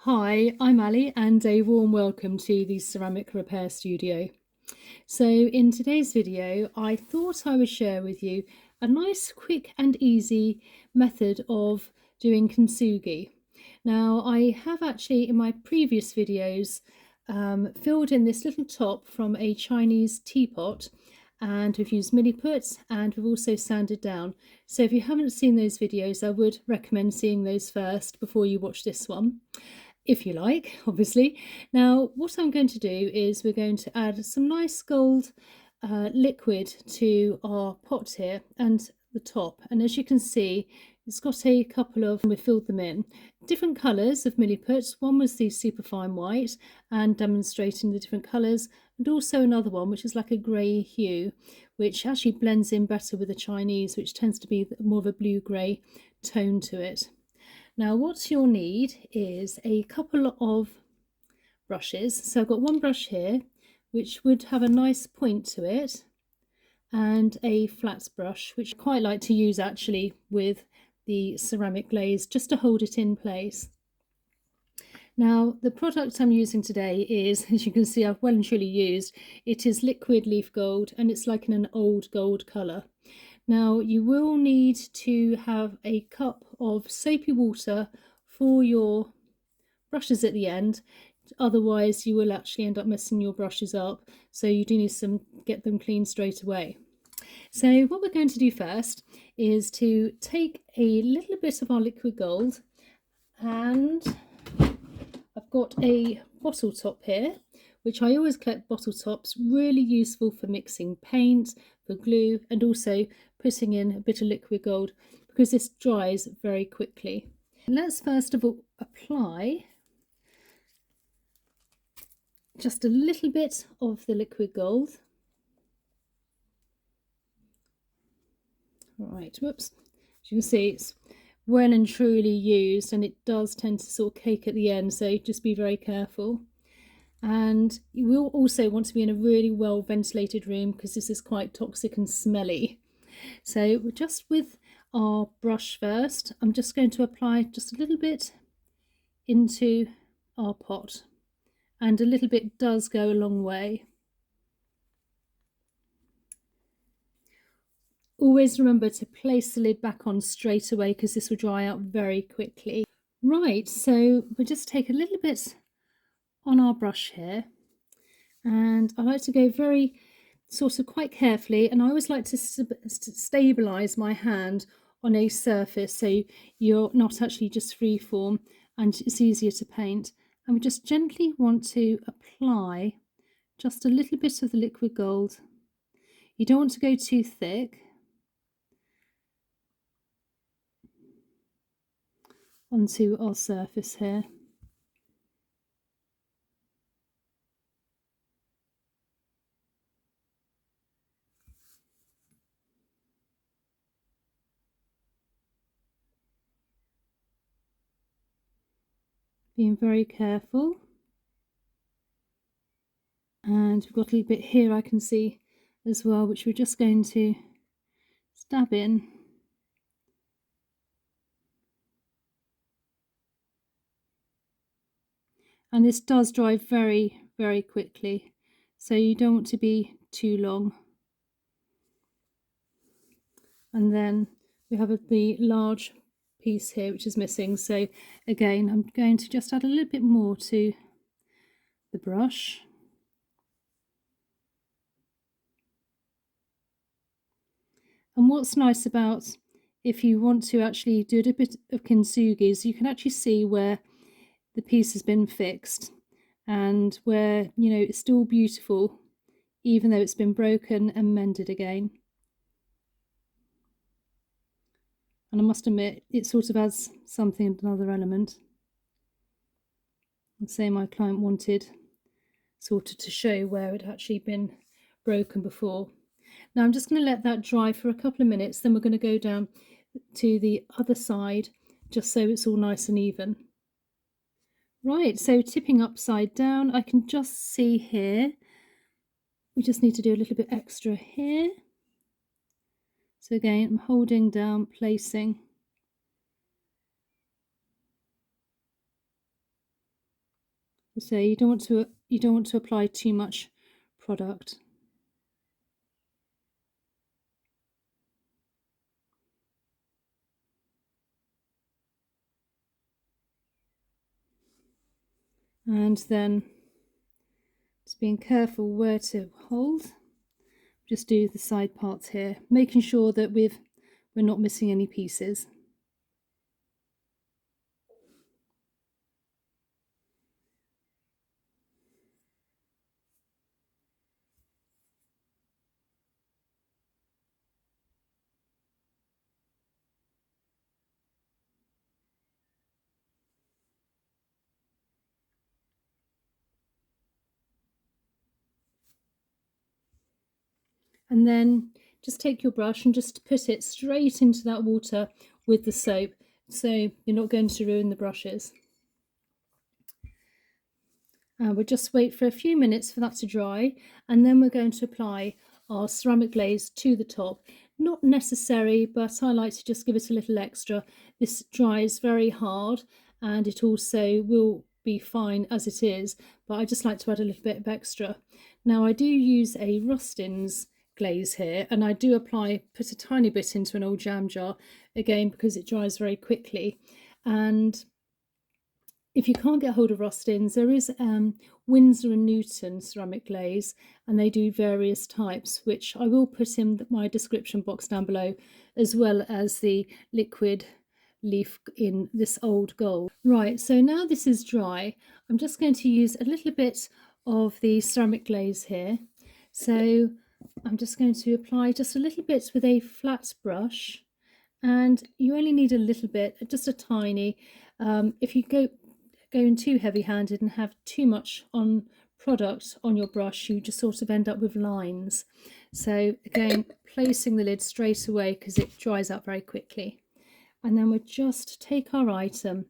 Hi, I'm Ali and a warm welcome to the Ceramic Repair Studio. So in today's video, I thought I would share with you a nice, quick and easy method of doing kintsugi. Now, I have actually in my previous videos filled in this little top from a Chinese teapot, and we've used mini puts and we've also sanded down. So if you haven't seen those videos, I would recommend seeing those first before you watch this one, if you like, obviously. Now, what I'm going to do is we're going to add some nice gold liquid to our pot here and the top. And as you can see, it's got a couple of, we filled them in, different colours of milliputs. One was the superfine white and demonstrating the different colours, and also another one which is like a grey hue, which actually blends in better with the Chinese, which tends to be more of a blue-grey tone to it. Now what you'll need is a couple of brushes. So I've got one brush here which would have a nice point to it, and a flat brush which I quite like to use actually with the ceramic glaze just to hold it in place. Now the product I'm using today is, as you can see, I've well and truly used. It is liquid leaf gold and it's like in an old gold colour. Now you will need to have a cup of soapy water for your brushes at the end, otherwise you will actually end up messing your brushes up, so you do need to get them clean straight away. So what we're going to do first is to take a little bit of our liquid gold, and I've got a bottle top here, which I always collect bottle tops, really useful for mixing paint, for glue, and also putting in a bit of liquid gold because this dries very quickly. Let's first of all apply just a little bit of the liquid gold. Right, whoops. As you can see, it's well and truly used, and it does tend to sort of cake at the end, so just be very careful. And you will also want to be in a really well ventilated room because this is quite toxic and smelly. So just with our brush first, I'm just going to apply just a little bit into our pot, and a little bit does go a long way. Always remember to place the lid back on straight away because this will dry out very quickly. Right, so we'll just take a little bit on our brush here, and I like to go very sort of quite carefully, and I always like to stabilize my hand on a surface so you're not actually just free form and it's easier to paint. And we just gently want to apply just a little bit of the liquid gold. You don't want to go too thick onto our surface here. Being very careful. And we've got a little bit here I can see as well, which we're just going to stab in. And this does dry very, very quickly, so you don't want to be too long. And then we have the large piece here which is missing, so again I'm going to just add a little bit more to the brush. And what's nice about, if you want to actually do a bit of kintsugi, is you can actually see where the piece has been fixed and where, you know, it's still beautiful even though it's been broken and mended again. And I must admit, it sort of adds something, another element. And say my client wanted sort of to show where it had actually been broken before. Now I'm just going to let that dry for a couple of minutes, then we're going to go down to the other side just so it's all nice and even. Right, so tipping upside down, I can just see here, we just need to do a little bit extra here. So again, I'm holding down, placing. So you don't want to apply too much product. And then just being careful where to hold. Just do the side parts here, making sure that we're not missing any pieces. And then just take your brush and just put it straight into that water with the soap, so you're not going to ruin the brushes. We'll just wait for a few minutes for that to dry, and then we're going to apply our ceramic glaze to the top. Not necessary, but I like to just give it a little extra. This dries very hard, and it also will be fine as it is, but I just like to add a little bit of extra. Now I do use a Rustin's glaze here, and I do put a tiny bit into an old jam jar, again because it dries very quickly. And if you can't get hold of Rustin's, there is Winsor & Newton ceramic glaze, and they do various types, which I will put in my description box down below, as well as the liquid leaf in this old gold. Right, so now this is dry, I'm just going to use a little bit of the ceramic glaze here. So I'm just going to apply just a little bit with a flat brush, and you only need a little bit, just a tiny. If you go in too heavy-handed and have too much on product on your brush, you just sort of end up with lines. So again, placing the lid straight away because it dries out very quickly. And then we'll just take our item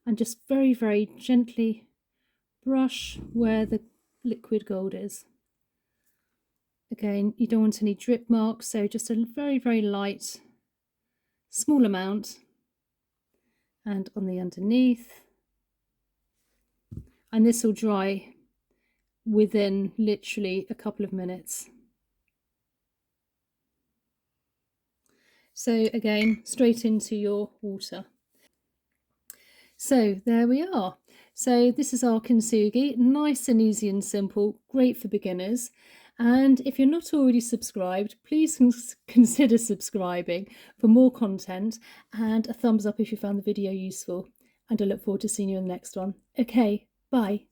and just very, very gently brush where the liquid gold is. Again, you don't want any drip marks, so just a very, very light, small amount. And on the underneath. And this will dry within literally a couple of minutes. So again, straight into your water. So there we are. So this is our Kintsugi, nice and easy and simple, great for beginners. And if you're not already subscribed, please consider subscribing for more content, and a thumbs up if you found the video useful. And I look forward to seeing you in the next one. Okay, bye.